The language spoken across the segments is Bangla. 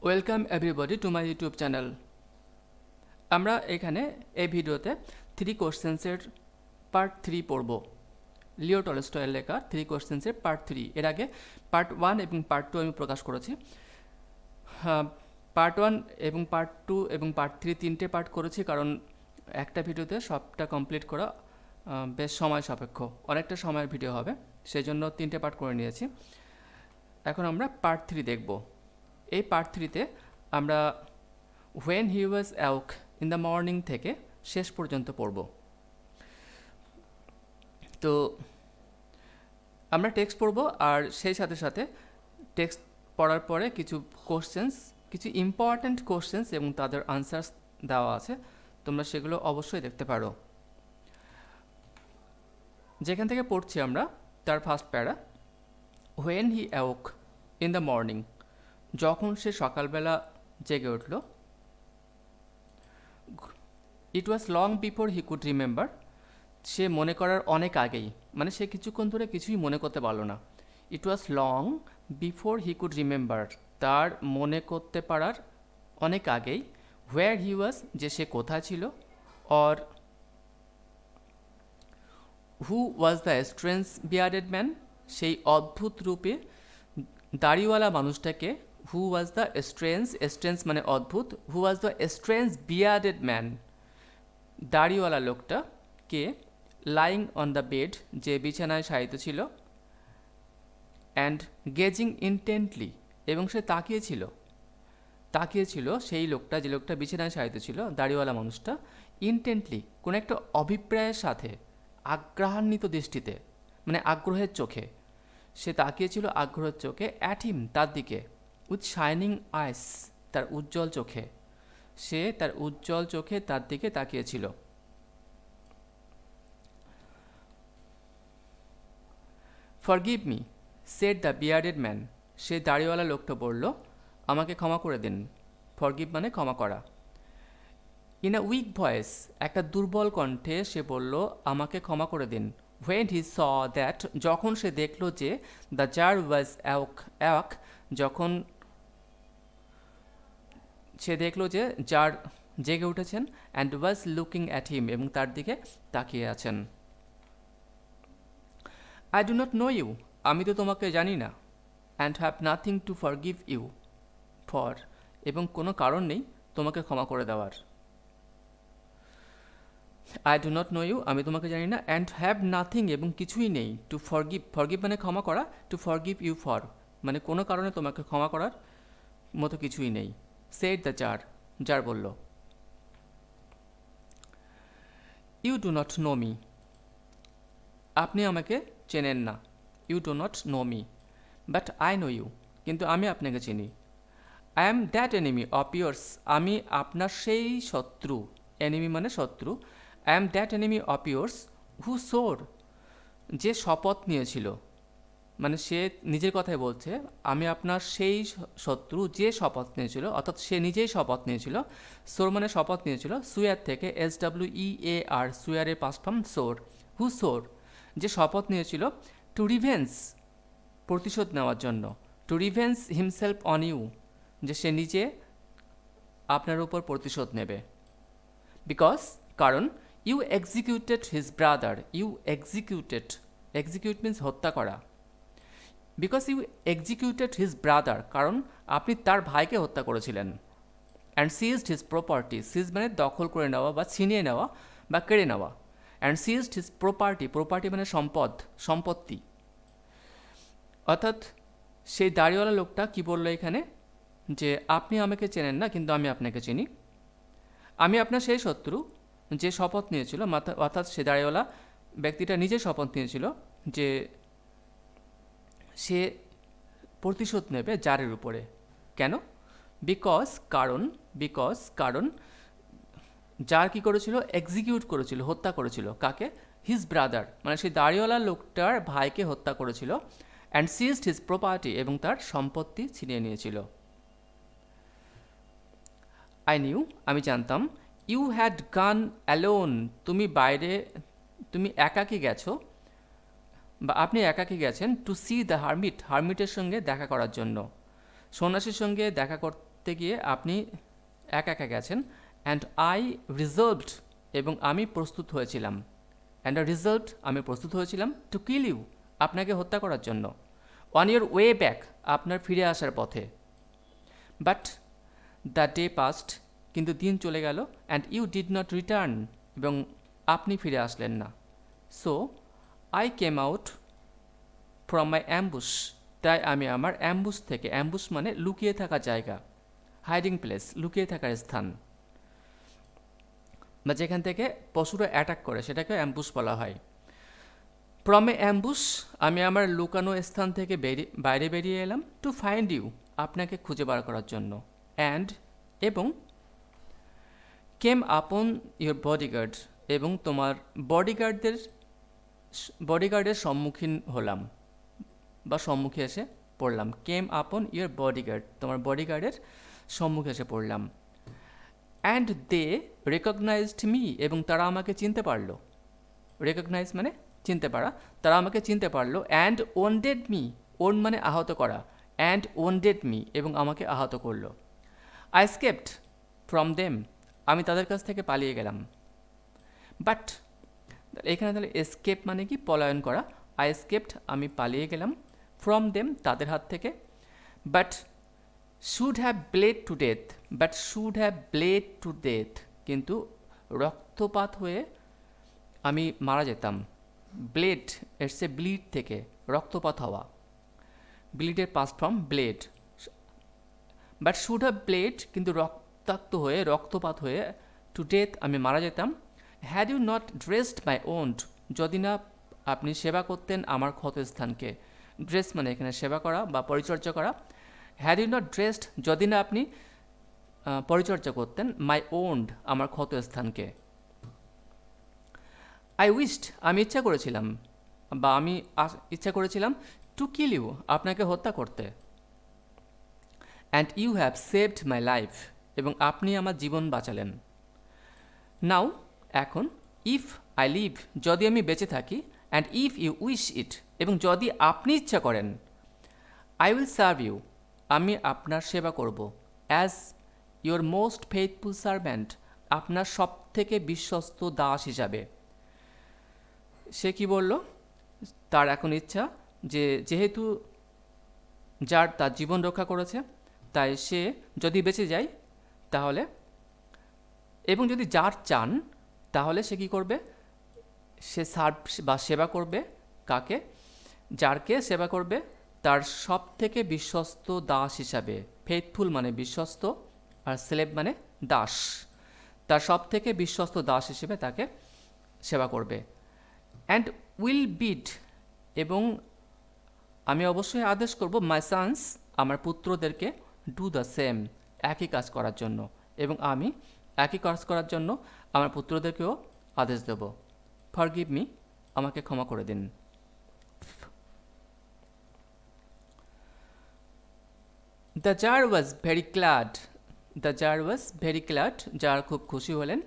Welcome everybody to my YouTube channel. আমরা এখানে এই ভিডিওতে 3 কোশ্চেন্সের পার্ট 3 পড়ব। লিও টলস্টয়ের লেখা 3 কোশ্চেন্সের পার্ট 3। এর আগে পার্ট 1 এবং পার্ট 2 আমি প্রকাশ করেছি। পার্ট 1 এবং পার্ট 2 এবং পার্ট 3 তিনটে পার্ট করেছি, কারণ একটা ভিডিওতে সবটা কমপ্লিট করা বেশ সময় সাপেক্ষ, অনেকটা সময়ের ভিডিও হবে, সেই জন্য তিনটে পার্ট করে নিয়েছি। এখন আমরা পার্ট 3 দেখব। এই পার্ট 3তে আমরা when he was অ্যাওক in the morning থেকে শেষ পর্যন্ত পড়ব। তো আমরা টেক্সট পড়ব, আর সেই সাথে সাথে টেক্সট পড়ার পরে কিছু কোশ্চেন্স, কিছু ইম্পর্ট্যান্ট কোশ্চেন্স এবং তাদের আনসার্স দেওয়া আছে, তোমরা সেগুলো অবশ্যই দেখতে পারো। যেখান থেকে পড়ছি আমরা, তার first para, when he awoke in the morning, যখন সে সকালবেলা জেগে উঠল। It was long before he could remember, সে মনে করার অনেক আগেই, মানে সে কিছুক্ষণ ধরে কিছুই মনে করতে পারল না। It was long before he could remember, তার মনে করতে পারার অনেক আগেই। হোয়ার হি ওয়াজ, যে সে কোথায় ছিল। Or who was the strange bearded man, সেই অদ্ভুত রূপে দাড়িওয়ালা মানুষটাকে। হু ওয়াজ দ্য স্ট্রেঞ্জ মানে অদ্ভুত, who was the strange bearded man, দাড়িওয়ালা লোকটা কে। লাইং অন দ্য বেড, যে বিছানায় শায়িত ছিল। অ্যান্ড গেজিং ইন্টেন্টলি, এবং সে তাকিয়েছিল সেই লোকটা, যে লোকটা বিছানায় শায়িত ছিল, দাড়িওয়ালা মানুষটা, ইন্টেন্টলি, কোনো একটা অভিপ্রায়ের সাথে, আগ্রহান্বিত দৃষ্টিতে, মানে আগ্রহের চোখে সে তাকিয়েছিল, আগ্রহের চোখে। অ্যাট হিম, তার দিকে। উইথ শাইনিং আইস, তার উজ্জ্বল চোখে, সে তার উজ্জ্বল চোখে তার দিকে তাকিয়েছিল। Forgive me said the bearded man, সে দাড়িওয়ালা লোকটা বলল, আমাকে ক্ষমা করে দিন। ফরগিভ মানে ক্ষমা করা। ইন আ উইক ভয়েস, একটা দুর্বল কণ্ঠে সে বলল, আমাকে ক্ষমা করে দিন। হোয়েন হি স দ্যাট, যখন সে দেখল যে, দ্য জার ওয়াজ অ্যাওয়াক, যখন সে দেখল যে জার জেগে উঠেছেন। And was looking at him, এবং তার দিকে তাকিয়ে আছেন। I do not know you, আমি তো তোমাকে জানি না। And have nothing to forgive you for, এবং কোনো কারণ নেই তোমাকে ক্ষমা করে দেওয়ার। I do not know you, আমি তোমাকে জানি না। অ্যান্ড হ্যাভ নাথিং, এবং কিছুই নেই। টু ফরগিভ মানে ক্ষমা করা। টু ফরগিভ ইউ ফর, মানে কোনো কারণে তোমাকে ক্ষমা করার মতো কিছুই নেই। সেড দ্য জার বলল। You do not know me, আপনি আমাকে চেনেন না। You do not know me, but I know you, কিন্তু আমি আপনাকে চিনি। I am that enemy of yours, আমি আপনার সেই শত্রু। এনিমি মানে শত্রু। I am that enemy of yours who swore, যে শপথ নিয়েছিল, মানে সে নিজের কথাই বলছে, আমি আপনার সেই শত্রু যে শপথ নিয়েছিল, অর্থাৎ সে নিজেই শপথ নিয়েছিল। সোর মানে শপথ নিয়েছিল, সুয়ার থেকে, SWEAR, সুয়ারের past form swore. Who swore, যে শপথ নিয়েছিল। টু রিভেন্স, প্রতিশোধ নেওয়ার জন্য। To revenge himself on you, যে সে নিজে আপনার উপর প্রতিশোধ নেবে। বিকজ, কারণ, you executed his brother, execute means হত্যা করা। Because you executed his brother, কারণ আপনি তার ভাইকে হত্যা করেছিলেন। And seized his property, seize মানে দখল করে নেওয়া বা ছিনিয়ে নেওয়া বা কেড়ে নেওয়া। অ্যান্ড সিজড হিজ প্রপার্টি মানে সম্পত্তি। অর্থাৎ সেই দাড়িওয়ালা লোকটা কি বললো এখানে, যে আপনি আমাকে চেনেন না, কিন্তু আমি আপনাকে চিনি। আমি আপনার সেই শত্রু যে শপথ নিয়েছিল, অর্থাৎ সে দাড়িওয়ালা ব্যক্তিটা নিজে শপথ নিয়েছিল যে সে প্রতিশোধ নেবে জারের উপরে। কেন? বিকজ, কারণ জার কি করেছিল, এক্সিকিউট করেছিল, হত্যা করেছিল। কাকে? হিজ ব্রাদার, মানে সেই দাড়িওয়ালা লোকটার ভাইকে হত্যা করেছিল। অ্যান্ড সিজড হিজ প্রপার্টি, এবং তার সম্পত্তি ছিনিয়ে নিয়েছিল। আই নিউ, আমি জানতাম। ইউ হ্যাড গান অ্যালোন, তুমি একাকী গেছো, বা আপনি একাকী গেছেন। টু সি দ্য হারমিটের সঙ্গে দেখা করার জন্য, সন্ন্যাসীর সঙ্গে দেখা করতে করতে গিয়ে আপনি একা একা গেছেন। অ্যান্ড আই রিজার্ভড, এবং আমি প্রস্তুত হয়েছিলাম। অ্যান্ড রিজার্ভড, আমি প্রস্তুত হয়েছিলাম টু কিল ইউ, আপনাকে হত্যা করার জন্য। অন ইউর ওয়ে ব্যাক, আপনার ফিরে আসার পথে। বাট দ্য ডে পাস্ট, কিন্তু দিন চলে গেল। And you did not return, এবং আপনি ফিরে আসলেন না। So I came out from my ambush, তাই আমি আমার অ্যাম্বুশ থেকে, অ্যাম্বুশ মানে লুকিয়ে থাকা জায়গা, হাইডিং প্লেস, লুকিয়ে থাকার স্থান, বা যেখান থেকে পশুরা অ্যাটাক করে সেটাকে অ্যাম্বুশ বলা হয়। ফ্রম এ অ্যাম্বুশ, আমি আমার লুকানো স্থান থেকে বাইরে বেরিয়ে এলাম। টু ফাইন্ড ইউ, আপনাকে খুঁজে বার করার জন্য। অ্যান্ড, এবং কেম আপন ইউর বডিগার্ড, এবং তোমার বডিগার্ডের সম্মুখীন হলাম বা সম্মুখে এসে পড়লাম। কেম আপন ইউর বডিগার্ড, তোমার বডিগার্ডের সম্মুখে এসে পড়লাম। অ্যান্ড দে রেকগনাইজড মি, এবং তারা আমাকে চিনতে পারলো। রেকগনাইজ মানে চিনতে পারা, তারা আমাকে চিনতে পারলো। অ্যান্ড ওন্ডেড মি, ওন মানে আহত করা, অ্যান্ড ওন্ডেড মি, এবং আমাকে আহত করলো। আই স্কেপড ফ্রম দেম, আমি তাদের কাছ থেকে পালিয়ে গেলাম। বাট এখানে তাহলে এসকেপ মানে কি, পলায়ন করা। আই স্কেপড, আমি পালিয়ে গেলাম। ফ্রম দেম, তাদের হাত থেকে। But should have blade to death, but should have blade to death, কিন্তু রক্তপাত হয়ে আমি মারা যেতাম। ব্লেড এসছে ব্লিড থেকে, রক্তপাত হওয়া। ব্লিডের past form bled. But should have bled, কিন্তু রক্তাক্ত হয়ে, রক্তপাত হয়ে, টু ডেথ, আমি মারা যেতাম। Had you not dressed my wound, যদি না আপনি সেবা করতেন আমার ক্ষতস্থানকে। ড্রেস মানে এখানে সেবা করা বা পরিচর্যা করা। হ্যাড ইউ নট ড্রেসড, যদি না আপনি পরিচর্যা করতেন, মাই ওন্ড, আমার ক্ষতস্থানকে। আই উইশড, আমি ইচ্ছা করেছিলাম, বা আমি ইচ্ছা করেছিলাম, টু কিল ইউ, আপনাকে হত্যা করতে। And you have saved my life, এবং আপনি আমার জীবন বাঁচালেন। নাও, এখন, ইফ আই লিভ, যদি আমি বেঁচে থাকি। অ্যান্ড ইফ ইউ উইশ ইট, এবং যদি আপনি ইচ্ছা করেন। আই উইল সার্ভ ইউ, আমি আপনার সেবা করব। অ্যাজ ইউর মোস্ট ফেইথফুল সার্ভ্যান্ট, আপনার সব থেকে বিশ্বস্ত দাস হিসাবে। সে কি বলল, তার এখন ইচ্ছা যে যেহেতু যার তার জীবন রক্ষা করেছে, তাই সে যদি বেঁচে যায় তাহলে, এবং যদি যার চান, তাহলে সে কী করবে, সে সার্ভ বা সেবা করবে। কাকে, যারকে সেবা করবে, তার সব থেকে বিশ্বস্ত দাস হিসাবে। ফেথফুল মানে বিশ্বস্ত, আর স্লেভ মানে দাস। তার সব থেকে বিশ্বস্ত দাস হিসেবে তাকে সেবা করবে। অ্যান্ড উইল বিড, এবং আমি অবশ্যই আদেশ করব, মাই সানস, আমার পুত্রদেরকে, ডু দ্য সেম, একই কাজ করার জন্য। এবং আমি একই কাজ করার জন্য আমার পুত্রদেরকেও আদেশ দেব। ফরগিভ মি, আমাকে ক্ষমা করে দিন। The tsar was very glad, the tsar was very glad, tsar খুব খুশি হলেন।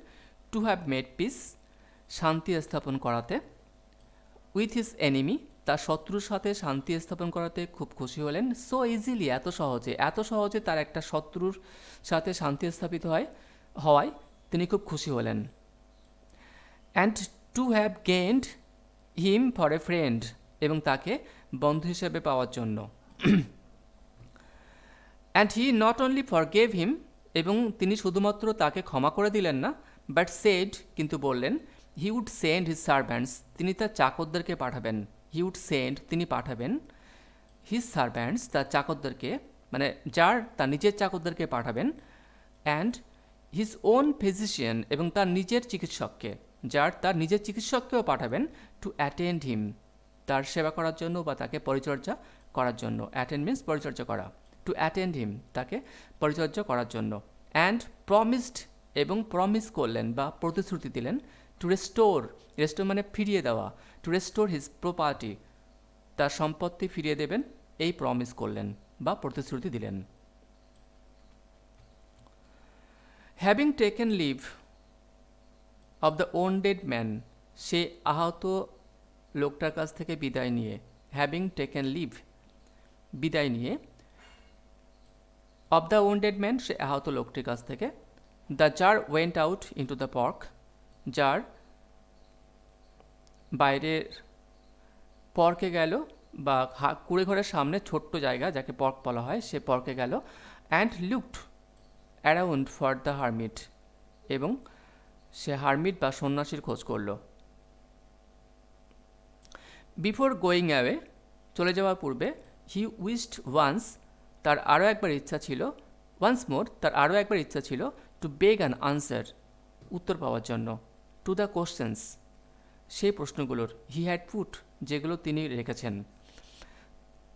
টু হ্যাভ মেড পিস, শান্তি স্থাপন করাতে। উইথ হিজ এনিমি, তার শত্রুর সাথে শান্তি স্থাপন করাতে খুব খুশি হলেন। সো ইজিলি, এত সহজে তার একটা শত্রুর সাথে শান্তি স্থাপিত হওয়ায় তিনি খুব খুশি হলেন। And to have gained him for a friend, এবং তাকে বন্ধু হিসেবে পাওয়ার জন্য। And he not only forgave him, এবং তিনি শুধুমাত্র তাকে ক্ষমা করে দিলেন না, বাট সেড, কিন্তু বললেন, হি উড সেন্ড হিজ সার্ভ্যান্টস, তিনি তার চাকরদেরকে পাঠাবেন। হি উড সেন্ড, তিনি পাঠাবেন, হিজ সার্ভ্যান্টস, তার চাকরদেরকে, মানে যার তার নিজের চাকরদেরকে পাঠাবেন। অ্যান্ড হিজ ওন ফিজিশিয়ান, এবং তার নিজের চিকিৎসককে, যার তার নিজের চিকিৎসককেও পাঠাবেন। টু অ্যাটেন্ড হিম, তার সেবা করার জন্য বা তাকে পরিচর্যা করার জন্য। অ্যাটেন্ড মিন্স পরিচর্যা করা। টু অ্যাটেন্ড হিম, তাকে পরিচর্যা করার জন্য। অ্যান্ড প্রমিসড, এবং প্রমিস করলেন বা প্রতিশ্রুতি দিলেন। টু রেস্টোর মানে ফিরিয়ে দেওয়া। টু রেস্টোর হিজ প্রপার্টি, তার সম্পত্তি ফিরিয়ে দেবেন, এই প্রমিস করলেন বা প্রতিশ্রুতি দিলেন। Having taken leave of the wounded man, সে আহত লোকটার কাছ থেকে বিদায় নিয়ে। হ্যাভিং টেকেন লিভ, বিদায় নিয়ে। অফ দ্য ওয়েন্ডেড ম্যান, সে আহত লোকটির কাছ থেকে। The tsar went out into the park, tsar বাইরের পর্কে গেল, বা কুড়ে ঘরের সামনে ছোট্ট জায়গা যাকে পর্ক বলা হয়, সে পর্কে গেল। And looked around for the hermit, এবং সে হারমিট বা সন্ন্যাসীর খোঁজ করল। বিফোর গোয়িং অ্যাওয়ে, চলে যাওয়ার পূর্বে, হি উইশড ওয়ান্স, তার আরও একবার ইচ্ছা ছিল, ওয়ান্স মোর, তার আরও একবার ইচ্ছা ছিল, টু বেগ অ্যান আনসার, উত্তর পাওয়ার জন্য, টু দ্য কোশ্চেন্স, সেই প্রশ্নগুলোর, হি হ্যাড পুট, যেগুলো তিনি রেখেছেন।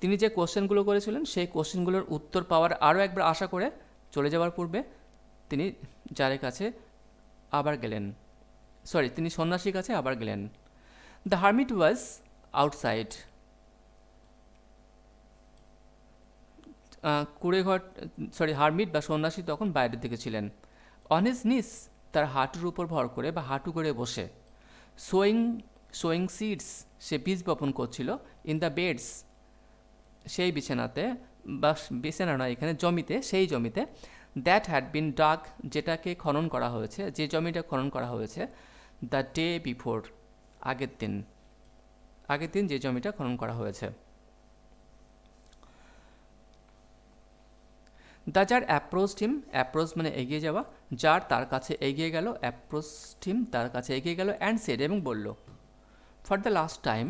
তিনি যে কোশ্চেনগুলো করেছিলেন সেই কোশ্চেনগুলোর উত্তর পাওয়ার আরও একবার আশা করে চলে যাওয়ার পূর্বে তিনি জারের কাছে আবার গেলেন, তিনি সন্ন্যাসীর কাছে আবার গেলেন। The hermit was outside, hermit বা সন্ন্যাসী তখন বাইরের দিকে ছিলেন। অন হিজ নিস, তার হাঁটুর উপর ভর করে বা হাঁটু করে বসে। সোয়িং সিডস, সে বীজ বপন করছিল। ইন দ্য বেডস, সেই বিছানাতে, বা বিছানা নয় এখানে জমিতে, সেই জমিতে। দ্যাট হ্যাড বিন ডাগ, যেটাকে খনন করা হয়েছে, যে জমিটা খনন করা হয়েছে। দ্য ডে বিফোর, আগের দিন যে জমিটা খনন করা হয়েছে। The tsar approached him, approach মানে এগিয়ে যাওয়া, জার তার কাছে এগিয়ে গেল, অ্যাপ্রোচড হিম তার কাছে এগিয়ে গেল, অ্যান্ড সেড, এবং বলল, ফর দ্য লাস্ট টাইম,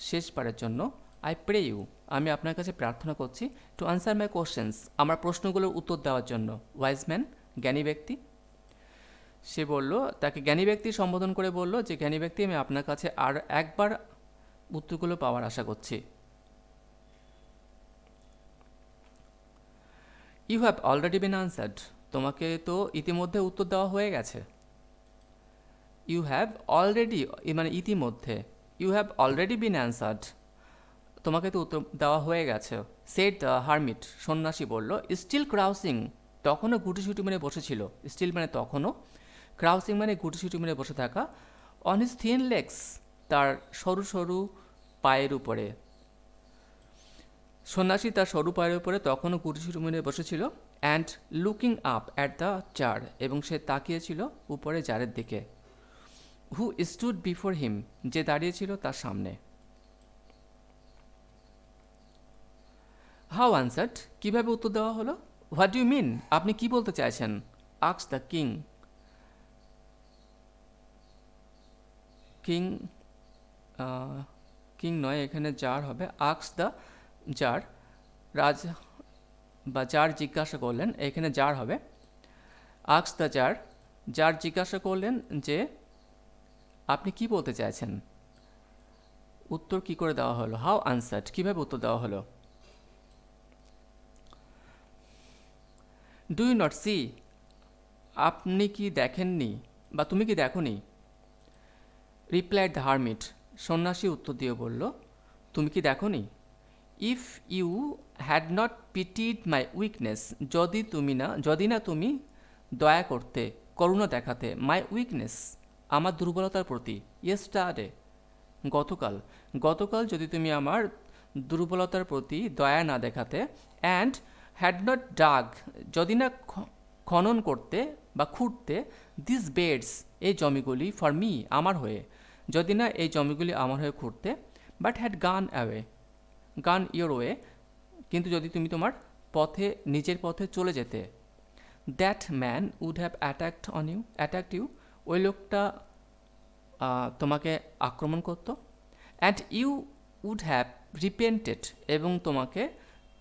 শেষবারের জন্য, আই প্রে ইউ, আমি আপনার কাছে প্রার্থনা করছি, টু আনসার মাই কোশ্চেন্স, আমার প্রশ্নগুলোর উত্তর দেওয়ার জন্য। ওয়াইজ ম্যান, জ্ঞানী ব্যক্তি। সে বলল, তাকে জ্ঞানী ব্যক্তি সম্বোধন করে বলল যে, জ্ঞানী ব্যক্তি, আমি আপনার কাছে আর একবার উত্তরগুলো পাওয়ার আশা করছি। You have already been answered, তোমাকে তো ইতিমধ্যে উত্তর দেওয়া হয়ে গেছে। ইউ হ্যাভ অলরেডি মানে ইতিমধ্যে, you have already been answered, তোমাকে তো উত্তর দেওয়া হয়ে গেছে। সেড দ্য হারমিট, সন্ন্যাসী বলল। স্টিল ক্রাউসিং, তখনও গুটিসুটি মেরে বসেছিল। স্টিল মানে তখনও, ক্রাউসিং মানে গুটিসুটি মেরে বসে থাকা। অন হিজ থিন লেগস, তার সরু সরু পায়ের উপরে। সন্ন্যাসী তার সরু পায়ের উপরে তখনও গুটিসুটি মেরে বসেছিল। And looking up at the tsar, এবং সে তাকিয়েছিল উপরে জারের দিকে। হু স্টুড বিফোর হিম, যে দাঁড়িয়েছিল তার সামনে। হাউ আনসার্ড, কীভাবে উত্তর দেওয়া হলো। হোয়াট ডু ইউ মিন, আপনি কি বলতে চাইছেন। আক্স দ্য কিং, কিং নয় এখানে জার হবে। আক্স দ্য জার, রাজ বা জার জিজ্ঞাসা করলেন, এখানে জার হবে। আক্স দ্য জার, জার জিজ্ঞাসা করলেন যে আপনি কি বলতে চাইছেন। উত্তর কি করে দেওয়া হলো। হাউ আনসার্ড, কীভাবে উত্তর দেওয়া হলো। ডু ইউ নট সি, আপনি কি দেখেননি বা তুমি কি দেখোনি। রিপ্লাইড দ্য হারমিট, সন্ন্যাসী উত্তর দিয়ে বলল, তুমি কি দেখোনি। If you had not pitied my weakness, যদি না তুমি দয়া করতে, করুণা দেখাতে, মাই উইকনেস, আমার দুর্বলতার প্রতি। ইয়েস্টারডে, গতকাল যদি তুমি আমার দুর্বলতার প্রতি দয়া না দেখাতে। অ্যান্ড হ্যাড নট ডাগ, যদি না খনন করতে বা খুঁড়তে, দিস বেডস, এই জমিগুলি, ফর মি, আমার হয়ে, যদি না এই জমিগুলি আমার হয়ে খুঁড়তে। But had gone your way, কিন্তু যদি তুমি তোমার পথে, নিজের পথে চলে যেতে। That man would have attacked you, ওই লোকটা তোমাকে আক্রমণ করতো। And you would have repented, এবং তোমাকে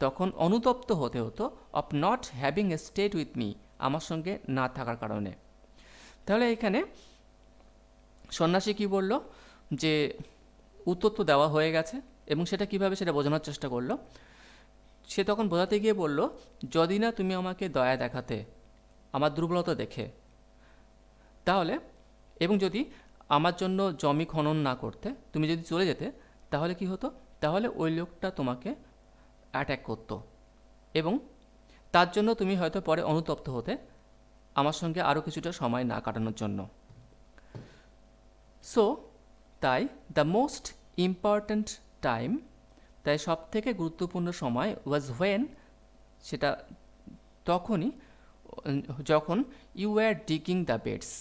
তখন অনুতপ্ত হতে হতো, of not having a stayed with me, আমার সঙ্গে না থাকার কারণে। তাহলে এখানে সন্ন্যাসী কি বলল যে উত্তর তো দেওয়া হয়ে গেছে, এবং সেটা কিভাবে সেটা বোঝানোর চেষ্টা করলো। সে তখন বোঝাতে গিয়ে বলল, যদি না তুমি আমাকে দয়া দেখাতে আমার দুর্বলতা দেখে, তাহলে, এবং যদি আমার জন্য জমি খনন না করতে, তুমি যদি চলে যেতে, তাহলে কি হতো, তাহলে ওই লোকটা তোমাকে অ্যাট্যাক করতো, এবং তার জন্য তুমি হয়তো পরে অনুতপ্ত হতে আমার সঙ্গে আরও কিছুটা সময় না কাটানোর জন্য। সো তাই দ্য মোস্ট ইম্পর্ট্যান্ট টাইম, তাই সব থেকে গুরুত্বপূর্ণ সময়, ওয়াজ হোয়েন, সেটা তখনই যখন you are digging the beds,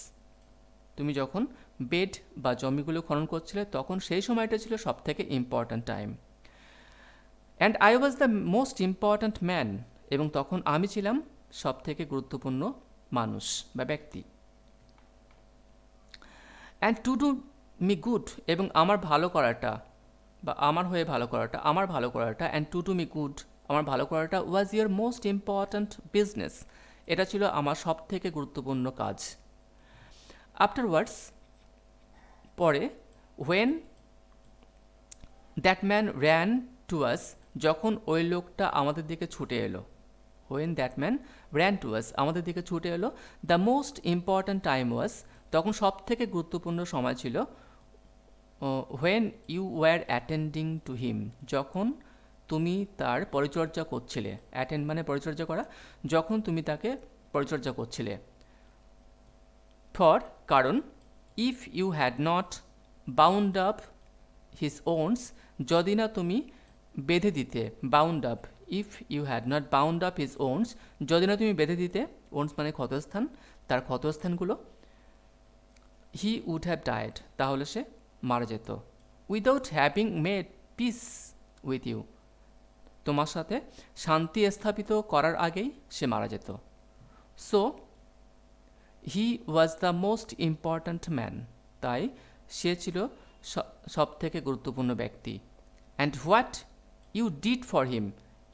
তুমি যখন বেড বা জমিগুলো খনন করছিলে তখন সেই সময়টা ছিল সব থেকে important time. And I was the most important man, এবং তখন আমি ছিলাম সব থেকে গুরুত্বপূর্ণ মানুষ বা ব্যক্তি। And to do me good, এবং আমার ভালো করাটা বা আমার হয়ে ভালো করাটা, and to do me good, আমার ভালো করাটা ওয়াজ ইয়োর মোস্ট ইম্পর্ট্যান্ট বিজনেস, এটা ছিল আমার সব থেকে গুরুত্বপূর্ণ কাজ। আফটারওয়ার্ডস, পরে, when that man ran to us, যখন ওই লোকটা আমাদের দিকে ছুটে এলো, when that man ran to us, আমাদের দিকে ছুটে এলো, the most important time was, তখন সব থেকে গুরুত্বপূর্ণ সময় ছিল, when you were attending to him, যখন তুমি তার পরিচর্যা করছিলে। অ্যাটেন্ড মানে পরিচর্যা করা, যখন তুমি তাকে পরিচর্যা করছিলে। ফর, কারণ, if you had not bound up his wounds, যদি না তুমি বেঁধে দিতে, bound up, if you had not bound up his wounds, যদি না তুমি বেঁধে দিতে, ওনস মানে ক্ষতস্থান, তার ক্ষতস্থানগুলো, হি উড হ্যাভ ডায়েড, তাহলে সে মারা যেত। Without having made peace with you, তোমার সাথে শান্তি স্থাপিত করার আগেই সে মারা যেত। So he was the most important man, তাই সে ছিল সব থেকে গুরুত্বপূর্ণ ব্যক্তি। And what you did for him,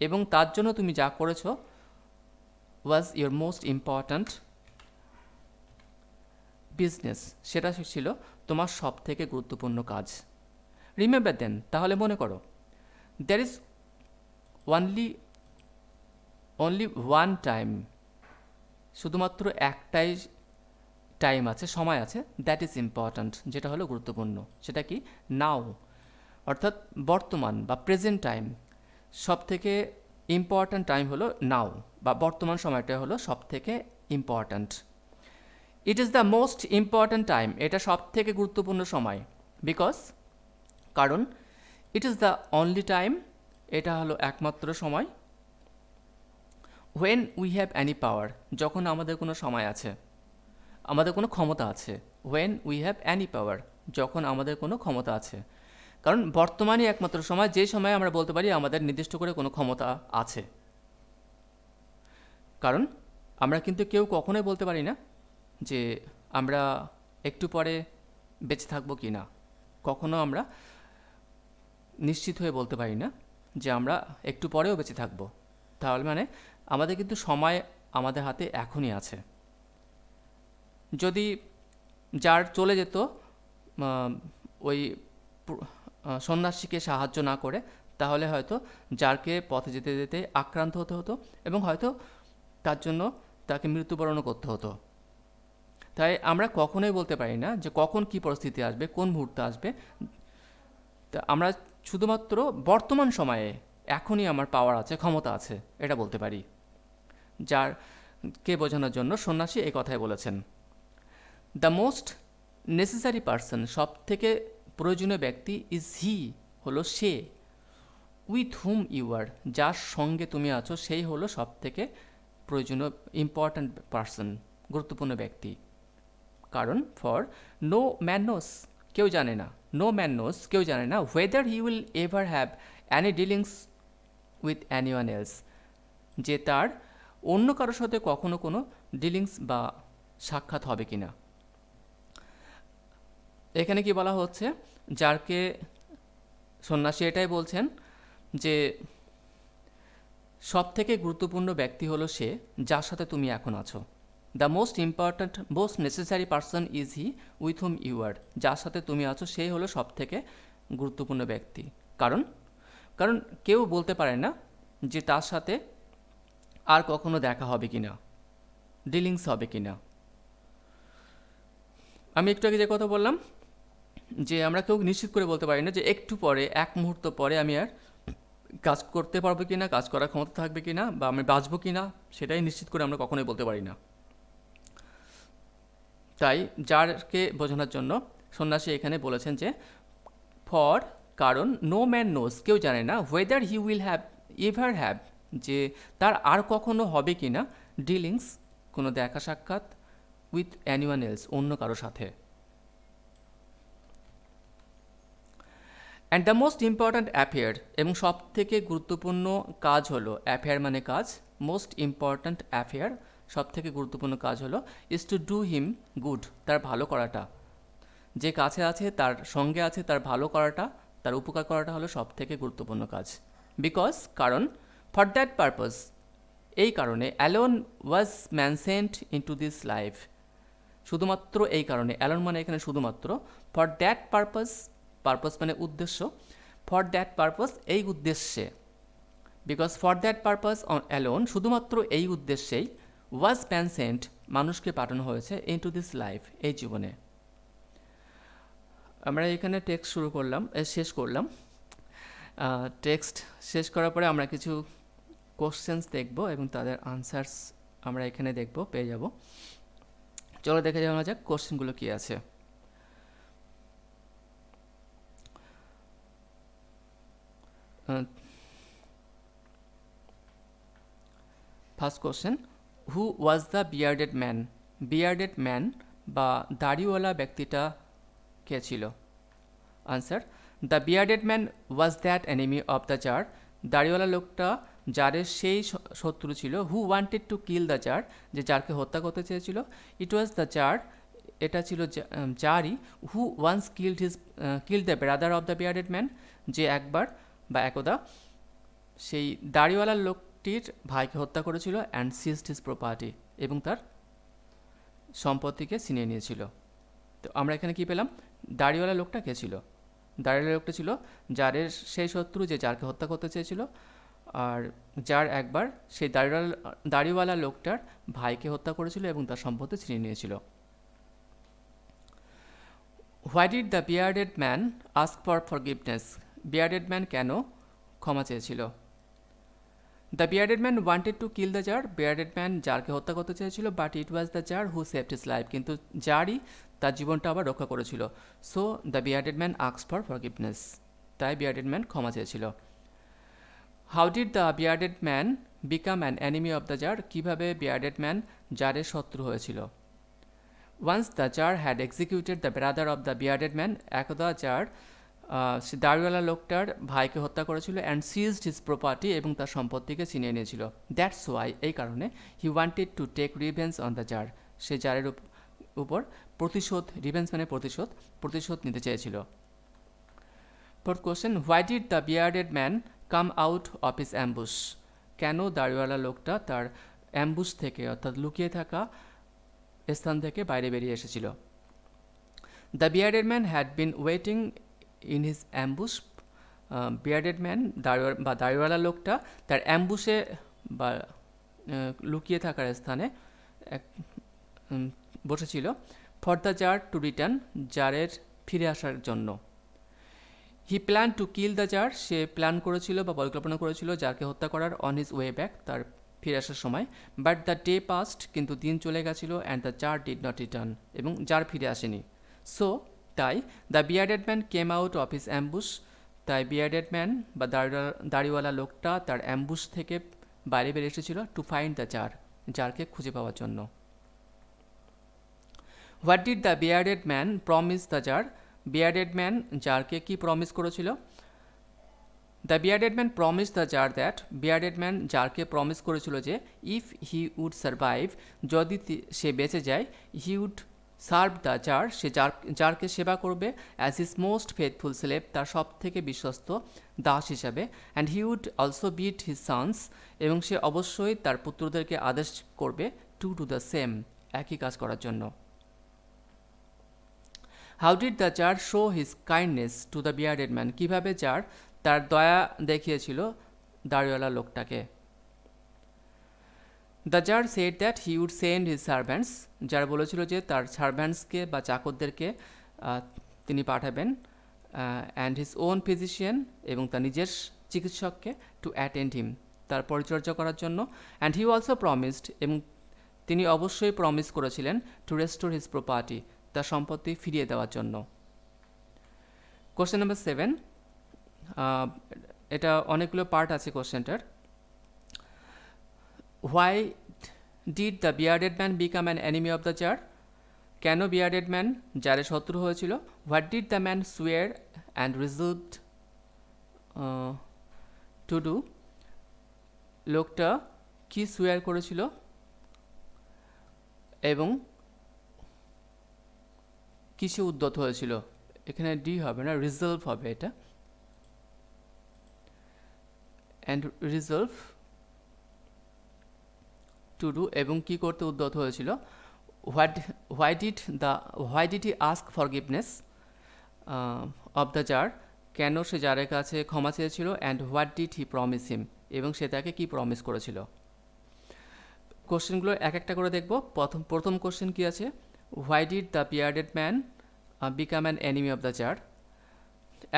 এবং তার জন্য তুমি যা করেছ, was your most important business, সেটা ছিল তোমার সব থেকে গুরুত্বপূর্ণ কাজ। রিমেম্বার দেন, তাহলে মনে করো, there is only one time, শুধুমাত্র একটাই টাইম আছে, সময় আছে, দ্যাট ইজ ইম্পর্ট্যান্ট, যেটা হলো গুরুত্বপূর্ণ। সেটা কি? নাও, অর্থাৎ বর্তমান বা প্রেজেন্ট টাইম। সব থেকে ইম্পর্ট্যান্ট টাইম হলো নাও, বা বর্তমান সময়টা হলো সব থেকে important. It is the most important time, এটা সব থেকে গুরুত্বপূর্ণ সময়। বিকজ, কারণ, it is the only time, এটা হলো একমাত্র সময়। হোয়েন উই হ্যাভ অ্যানি পাওয়ার, যখন আমাদের কোনো সময় আছে, আমাদের কোনো ক্ষমতা আছে। হোয়েন উই হ্যাভ অ্যানি পাওয়ার, যখন আমাদের কোনো ক্ষমতা আছে। কারণ বর্তমানই একমাত্র সময়, যে সময়ে আমরা বলতে পারি আমাদের নির্দিষ্ট করে কোনো ক্ষমতা আছে। কারণ আমরা কিন্তু কেউ কখনোই বলতে পারি না যে আমরা একটু পরে বেঁচে থাকবো কি না, কখনো আমরা নিশ্চিত হয়ে বলতে পারি না যে আমরা একটু পরেও বেঁচে থাকবো। তাহলে মানে আমাদের কিন্তু সময় আমাদের হাতে এখনই আছে। যদি যার চলে যেত ওই সন্ন্যাসীকে সাহায্য না করে, তাহলে হয়তো যারকে পথে যেতে যেতে আক্রান্ত হতে হতো, এবং হয়তো তার জন্য তাকে মৃত্যুবরণও করতে হতো। তাই আমরা কখনোই বলতে পারি না যে কখন কী পরিস্থিতি আসবে, কোন মুহূর্তে আসবে। তা আমরা শুধুমাত্র বর্তমান সময়ে এখনই আমার পাওয়ার আছে, ক্ষমতা আছে, এটা বলতে পারি। যারকে বোঝানোর জন্য সন্ন্যাসী এই কথাই বলেছেন। দ্য মোস্ট নেসেসারি পার্সন, সব থেকে প্রয়োজনীয় ব্যক্তি, ইজ হি, হলো সে, উইথ হুম ইউ আর, যার সঙ্গে তুমি আছো সেই হলো সব থেকে প্রয়োজনীয় ইম্পর্ট্যান্ট পার্সন, গুরুত্বপূর্ণ ব্যক্তি। কারণ, ফর, নো ম্যান নোস, কেউ জানে না, নো ম্যান নোস, কেউ জানে না, whether he will ever have any dealings with anyone else, যে তার অন্য কারোর সাথে কখনো কোনো ডিলিংস বা সাক্ষাৎ হবে কি না। এখানে কি বলা হচ্ছে, যারকে সন্ন্যাসী এটাই বলছেন যে সব থেকে গুরুত্বপূর্ণ ব্যক্তি হলো সে যার সাথে তুমি এখন আছো। The most important most necessary person is he with whom you are, যার সাথে তুমি আছো সেই হলো সব থেকে গুরুত্বপূর্ণ ব্যক্তি। কারণ কারণ কেউ বলতে পারে না যে তার সাথে আর কখনো দেখা হবে কি না, ডিলিংস হবে কি না। আমি একটু আগে যে কথা বললাম যে আমরা কেউ নিশ্চিত করে বলতে পারি না যে একটু পরে, এক মুহূর্ত পরে আমি আর কাজ করতে পারবো কি না, কাজ করার ক্ষমতা থাকবে কি না, বা আমি বাঁচবো কি না, সেটাই নিশ্চিত করে আমরা কখনোই বলতে পারি না। তাই যারকে বোঝানোর জন্য সন্ন্যাসী এখানে বলেছেন যে ফর, কারণ, নো ম্যান নোজ, কেউ জানে না, whether he will have ever have, যে তার আর কখনো হবে কি না, ডিলিংস কোনো দেখা সাক্ষাৎ, উইথ অ্যানিওয়ান এলস অন্য কারো সাথে। And the most important affair এবং সব থেকে গুরুত্বপূর্ণ কাজ হলো, অ্যাফেয়ার মানে কাজ, মোস্ট ইম্পর্ট্যান্ট অ্যাফেয়ার সব থেকে গুরুত্বপূর্ণ কাজ হলো is to do him good, তার ভালো করাটা, যে কাছে আছে তার সঙ্গে আছে তার ভালো করাটা, তার উপকার করাটা হলো সব থেকে গুরুত্বপূর্ণ কাজ। বিকজ কারণ, ফর দ্যাট পারপাস এই কারণে, alone was man sent into this life শুধুমাত্র এই কারণে, অ্যালোন মানে এখানে শুধুমাত্র, ফর দ্যাট পারপাস, পারপাস মানে উদ্দেশ্য, ফর দ্যাট পারপাস এই উদ্দেশ্যে, because for that purpose alone শুধুমাত্র এই উদ্দেশ্যেই, ওয়াজ ম্যান সেন্ট মানুষকে পাঠানো হয়েছে ইন টু দিস লাইফ এই জীবনে। আমরা এখানে টেক্সট শুরু করলাম, শেষ করলাম। টেক্সট শেষ করার পরে আমরা কিছু কোশ্চেন্স দেখব এবং তাদের আনসার্স আমরা এখানে দেখব, পেয়ে যাব। চলো দেখে যাওয়া যাক কোশ্চেনগুলো কী আছে। First question, who was the bearded man? Bearded man বা দাড়িওয়ালা ব্যক্তিটা কে ছিল? Answer, the bearded man was that enemy of the tsar. দাড়িওয়ালা লোকটা জারের সেই শত্রু ছিল। Who wanted to kill the tsar, যে জারকে হত্যা করতে চেয়েছিল। ইট ওয়াজ দ্য জার, এটা ছিল জারই। Who once killed the brother of the bearded man, যে একবার বা একদা সেই দাড়িওয়ালা লোকটির ভাইকে হত্যা করেছিল। অ্যান্ড সিজড হিজ প্রপার্টি, এবং তার সম্পত্তিকে ছিনিয়ে নিয়েছিল। তো আমরা এখানে কি পেলাম? দাড়িওয়ালা লোকটা কে ছিল? দাড়িওয়ালা লোকটা ছিল জারের সেই শত্রু, যে জারকে হত্যা করতে চেয়েছিল। আর যার একবার সেই দাড়িওয়ালা লোকটার ভাইকে হত্যা করেছিল এবং তার সম্পত্তি ছিনিয়ে নিয়েছিল। Why did the bearded man ask for forgiveness? Bearded man কেন ক্ষমা চেয়েছিল? The bearded man wanted to kill the tsar, bearded man জারকে হত্যা করতে চেয়েছিল। But it was the tsar who saved his life, কিন্তু জারই তার জীবনটা আবার রক্ষা করেছিল। So the bearded man asked for forgiveness, তাই বিয়ার্ডেড ম্যান ক্ষমা চেয়েছিল। How did the bearded man become an enemy of the jar? কীভাবে বিয়ার্ডেড ম্যান জারের শত্রু হয়েছিল? Once the tsar had executed the brother of the bearded man, একদা জার দাড়িওয়ালা লোকটার ভাইকে হত্যা করেছিল। অ্যান্ড সিজড হিজ প্রপার্টি, এবং তার সম্পত্তিকে ছিনিয়ে নিয়েছিল। দ্যাটস ওয়াই, এই কারণে, he wanted to take revenge on the tsar, সে জারের উপর প্রতিশোধ, রিভেঞ্জ মানে প্রতিশোধ নিতে চেয়েছিল। Fourth question, why did the bearded man come out of his ambush? কেন দাড়িওয়ালা লোকটা তার অ্যাম্বুশ থেকে, অর্থাৎ লুকিয়ে থাকা স্থান থেকে বাইরে বেরিয়ে এসেছিল? The bearded man had been waiting in his ambush. Bearded man বা দাড়িওয়ালা লোকটা তার অ্যাম্বুশে বা লুকিয়ে থাকার স্থানে বসেছিল। For the tsar to return, জারের ফিরে আসার জন্য। He plan to kill the tsar, সে প্ল্যান করেছিল বা পরিকল্পনা করেছিল জারকে হত্যা করার। অন হিজ ওয়ে ব্যাক, তার ফিরে আসার সময়। বাট দ্য ডে পাস্ট, কিন্তু দিন চলে গেছিল। And the tsar did not return, এবং জার ফিরে আসেনি। সো তাই the bearded man came out of his ambush, তাই বিয়ার্ডেড ম্যান বা দাড়িওয়ালা লোকটা তার অ্যাম্বুশ থেকে বাইরে বেরিয়ে এসেছিল। টু ফাইন্ড দ্য জার, জারকে খুঁজে পাওয়ার জন্য। What did the bearded man promise the tsar? Bearded man জারকে কি প্রমিস করেছিল? The bearded man promise the tsar that, bearded man জারকে প্রমিস করেছিল যে ইফ হি উড সার্ভাইভ, যদি সে বেঁচে যায়, he would serve the tsar, সে জারকে সেবা করবে। As his most faithful slave, তার সব থেকে বিশ্বস্ত দাস হিসাবে। And he would also bid his sons, এবং সে অবশ্যই তার পুত্রদেরকে আদেশ করবে টু ডু দ্য সেম, একই কাজ করার জন্য। How did the tsar show his kindness to the bearded man? কীভাবে জার তার দয়া দেখিয়েছিল দাড়িওয়ালা লোকটাকে? The tsar said that he would send his servants, যার বলেছিল যে তার সার্ভ্যান্টসকে বা চাকরদেরকে তিনি পাঠাবেন। অ্যান্ড হিজ ওন ফিজিশিয়ান, এবং তার নিজের চিকিৎসককে, টু অ্যাটেন্ড হিম, তার পরিচর্যা করার জন্য। অ্যান্ড হি অলসো প্রমিসড, এবং তিনি অবশ্যই প্রমিস করেছিলেন, টু রেস্টোর হিজ প্রপার্টি, তার সম্পত্তি ফিরিয়ে দেওয়ার জন্য। কোশ্চেন নাম্বার 7, এটা অনেকগুলো পার্ট আছে কোশ্চেনটার। Why did the bearded man become an enemy of the tsar? কেন বিয়ার্ডেড ম্যান জারের শত্রু হয়েছিল? What did the man swear and resolved to do? লোকটা কি সুয়ার করেছিল এবং কিসে উদ্যত হয়েছিল? এখানে ডি হবে না, রিজলভ হবে এটা। অ্যান্ড রিজলভ টু ডু, এবং কি করতে উদ্যত হয়েছিল? Why did he ask forgiveness of the tsar? কেন সে জারের কাছে ক্ষমা চেয়েছিল? And what did he promise him, এবং সে তাকে কি প্রমিস করেছিল? কোশ্চেনগুলো এক একটা করে দেখব। প্রথম কোশ্চেন কি আছে? Why did the bearded man become an enemy of the tsar?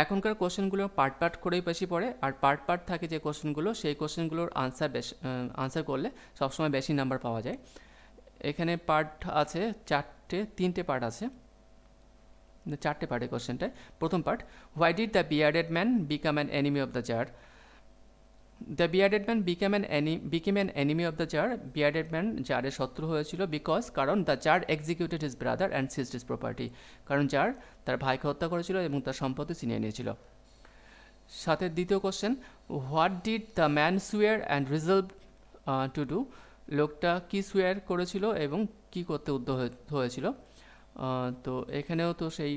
এখনকার কোশ্চেনগুলো পার্ট করেই বেশি পড়ে, আর পার্ট থাকে যে কোশ্চেনগুলো, সেই কোশ্চেনগুলোর আনসার করলে সবসময় বেশি নাম্বার পাওয়া যায়। এখানে পার্ট আছে তিনটে পার্ট আছে, চারটে পার্টে কোশ্চেনটায়। প্রথম part, why did the bearded man become an enemy of the tsar? The bearded man became an enemy of the tsar. Bearded man জারের শত্রু হয়েছিল কারণ the tsar executed his brother and seized his property. কারণ জার তার ভাইকে হত্যা করেছিল এবং তার সম্পত্তি ছিনিয়ে নিয়েছিল। সাথে দ্বিতীয় question, what did the man sour and resolve two do? লোকটা কি সুয়ার করেছিল এবং কি করতে উদ্যোগ হয়েছিল? তো এখানেও তো সেই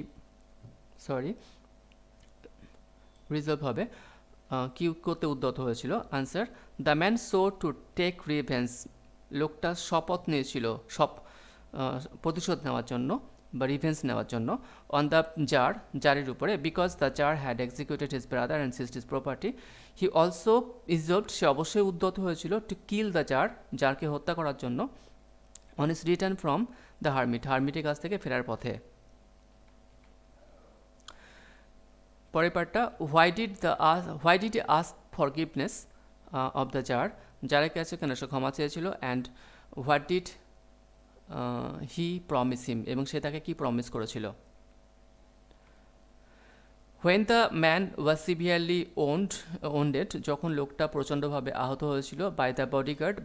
রিজলভ হবে। কি করতে উদ্যত হয়েছিল? Answer, the man swore to take revenge. লোকটা শপথ নিয়েছিল প্রতিশোধ নেওয়ার জন্য বা রিভেন্স নেওয়ার জন্য অন দ্য জারের উপরে, because the tsar had executed his brother and seized his property. He also resolved, সে অবশ্যই উদ্যত হয়েছিল টু কিল দ্য জারকে হত্যা করার জন্য on his return from the হারমিটের কাছ থেকে ফেরার পথে। পরের পার্টটা, why did he ask forgiveness of the জারের কাছে কেন সে ক্ষমা চেয়েছিল? And what did he promise him, এবং সে তাকে কি প্রমিস করেছিল? When the man was severely wounded, যখন লোকটা প্রচণ্ডভাবে আহত হয়েছিল বাই দ্য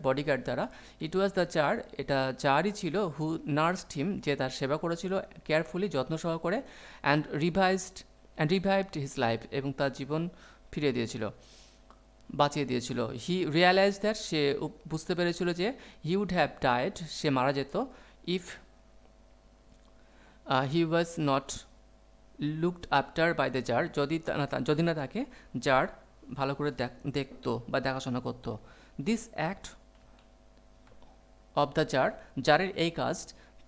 বডিগার্ড দ্বারা, ইট ওয়াজ দ্য এটা জারই ছিল হু নার্সড হিম, যে তার সেবা করেছিল কেয়ারফুলি, যত্ন সহকারে, অ্যান্ড রিভাইভড হিজ লাইফ, এবং তার জীবন ফিরিয়ে দিয়েছিল, বাঁচিয়ে দিয়েছিল। হি রিয়ালাইজ দ্যাট, সে বুঝতে পেরেছিল যে হি উড হ্যাভ ডায়েড, সে মারা যেত, if he was not looked after by the যদি না তাকে জার ভালো করে দেখতো বা দেখাশোনা করতো। দিস অ্যাক্ট অফ দ্য জারের এই কাজ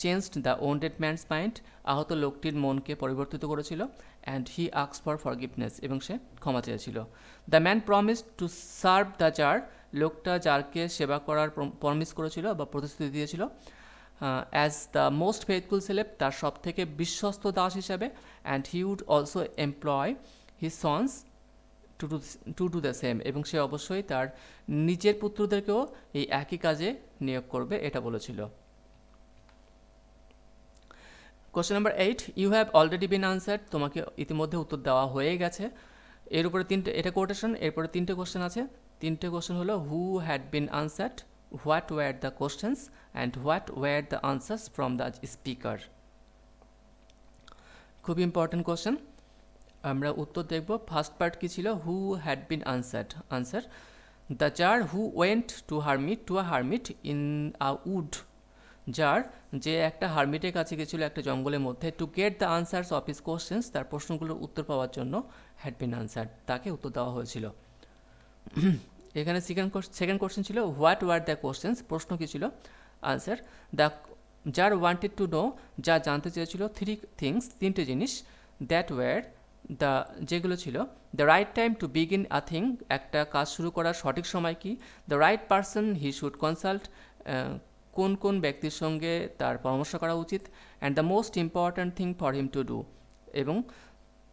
changed the wounded man's mind, আহত লোকটির মনকে পরিবর্তিত করেছিল। And he asked for forgiveness, এবং সে ক্ষমা চেয়েছিল। The man promised to serve the লোকটা জারকে সেবা করার প্রমিস করেছিল বা প্রতিশ্রুতি দিয়েছিল as the most faithful slave, তার সব থেকে বিশ্বস্ত দাস হিসাবে। And he would also employ his sons to do the same, এবং সে অবশ্যই তার নিজের পুত্রদেরকেও এই একই কাজে নিয়োগ করবে, এটা বলেছিল। Question number 8, you have already been answered, তোমাকে ইতিমধ্যে উত্তর দেওয়া হয়ে গেছে। এর উপরে এটা কোটেশন, এরপরে তিনটে কোশ্চেন আছে। তিনটে কোশ্চেন হলো, who had been answered, what were the questions, and what were the answers from the speaker. খুব ইম্পর্টেন্ট কোশ্চেন, আমরা উত্তর দেখব। ফার্স্ট পার্ট কী ছিল? Who had been answer, the tsar who went to a hermit in a wood, যে একটা হারমিটের কাছে গেছিল একটা জঙ্গলের মধ্যে, to get the answers of his questions, তার প্রশ্নগুলোর উত্তর পাওয়ার জন্য, হ্যাড বিন আনসার্ড, তাকে উত্তর দেওয়া হয়েছিল। এখানে সেকেন্ড কোশ্চেন ছিল, হোয়াট ওয়ার দ্য কোশ্চেন্স, প্রশ্ন কী ছিল? Answer, the wanted to know, জানতে চেয়েছিল তিনটে জিনিস, দ্যাট ওয়ার যেগুলো ছিল, the right time to begin a thing, একটা কাজ শুরু করার সঠিক সময় কি, the right person he should consult, কোন ব্যক্তির সঙ্গে তার পরামর্শ করা উচিত, and the most important thing for him to do, এবং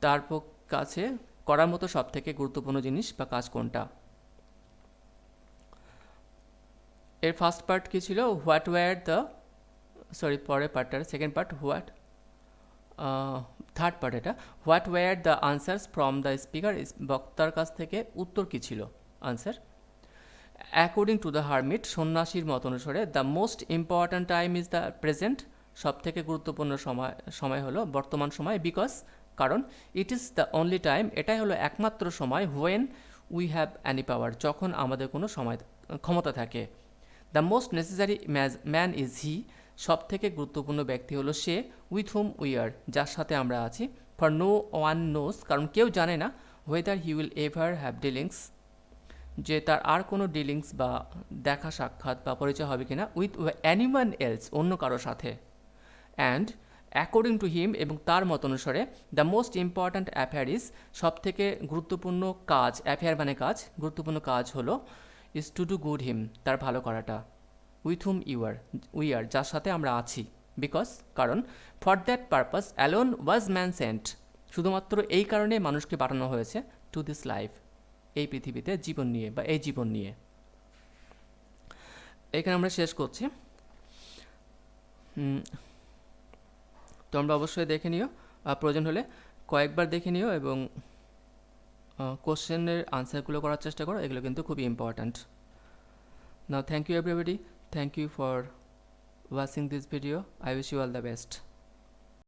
তার কাছে করার মতো সবথেকে গুরুত্বপূর্ণ জিনিস বা কাজ কোনটা। এর ফার্স্ট পার্ট কী ছিল? হোয়াট ওয়ার পরের পার্টটার সেকেন্ড পার্ট, থার্ড পার্ট এটা, what were the answers from the speaker, বক্তার কাছ থেকে উত্তর কী ছিল? Answer, according to the hermit, সন্ন্যাসীর মত অনুসারে, the most important time is the present, সব থেকে গুরুত্বপূর্ণ সময় হলো বর্তমান সময়, বিকজ কারণ, it is the only time, এটাই হলো একমাত্র সময়, হোয়েন উই হ্যাভ অ্যানি পাওয়ার, যখন আমাদের কোনো ক্ষমতা থাকে। The most necessary man is he, সব থেকে গুরুত্বপূর্ণ ব্যক্তি হলো সে, উইথ হুম উই আর, যার সাথে আমরা আছি। ফর নো ওয়ান নোস, কারণ কেউ জানে না, whether he will ever have dealings, যে তার আর কোনো ডিলিংস বা দেখা সাক্ষাৎ বা পরিচয় হবে কিনা, উইথ অ্যানিওয়ান এলস, অন্য কারোর সাথে। অ্যান্ড অ্যাকর্ডিং টু হিম, এবং তার মত অনুসারে, the most important affair is, সব থেকে গুরুত্বপূর্ণ কাজ, অ্যাফেয়ার মানে কাজ, গুরুত্বপূর্ণ কাজ হলো, ইজ টু ডু গুড হিম, তার ভালো করাটা, উইথ হুম উই আর, যার সাথে আমরা আছি, বিকজ কারণ, for that purpose alone was man sent, শুধুমাত্র এই কারণে মানুষকে পাঠানো হয়েছে, টু দিস লাইফ, এই পৃথিবীতে জীবন নিয়ে বা এই জীবন নিয়ে। এখানে আমরা শেষ করছি। তোমরা অবশ্যই দেখে নিও, প্রয়োজন হলে কয়েকবার দেখে নিও, এবং কোশ্চেনের আনসারগুলো করার চেষ্টা করো, এগুলো কিন্তু খুবই important. Now thank you everybody, thank you for watching this video, I wish you all the best.